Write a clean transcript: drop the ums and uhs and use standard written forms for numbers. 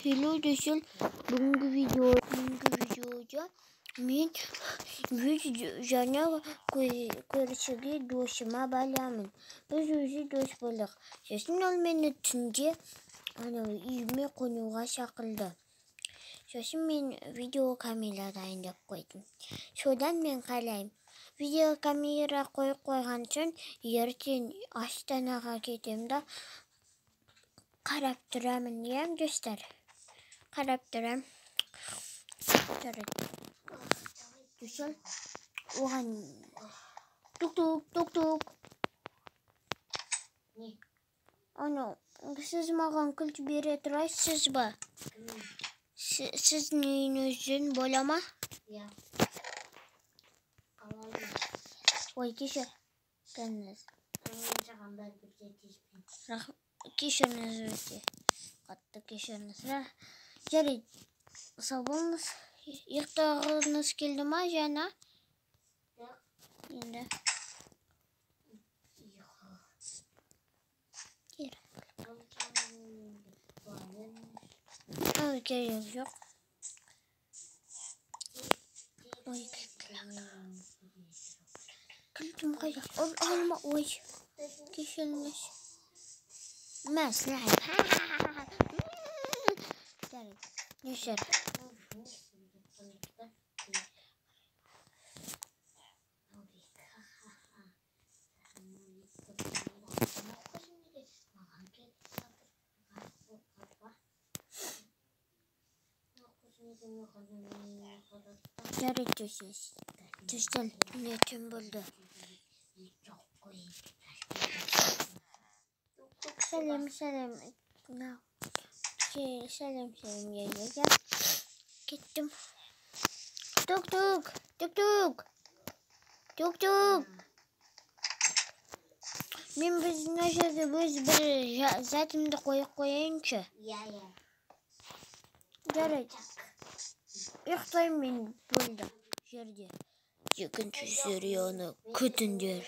Hello dostlar, bugünkü videoda men жаңа көршіге досыма баламын. Біз өзі дос болдық. Сосын ол мені түнде үйіме қонуға шақырды. Сосын мен видеокамера дайындап қойдым. Содан мен қалаймын. Видеокамера қойып қойған соң ертең Астанаға кетемін, қарап тұрамын, ем достар. Қарап тұрам. Достар, оған тук-тук. Сіз маған кілт бере тұрасыз ба? Сіздің үйіңізден бола ма? Иә. Ой, кешір. Кешіріңіз өте. Қатты кешіріңіз. Жарайды. Сау болыңыз. Ұйықтағыңыз келді ма жаңа? Енді. Ой, керек жоқ. Ой, кілтім қайда? Алма, ой. Кешіріңіз. Мәсләп. Жарайды. Нешер. Жарайды достар, түн болды. Сәлем. Сәлем, я кеттім. Тук-тук. Мен біздің жерде өз бір затымды қойып қояйыншы. Иә. Жарайды. Ұйықтаймын мен болды жерде. Екінші серияны күтіңдер.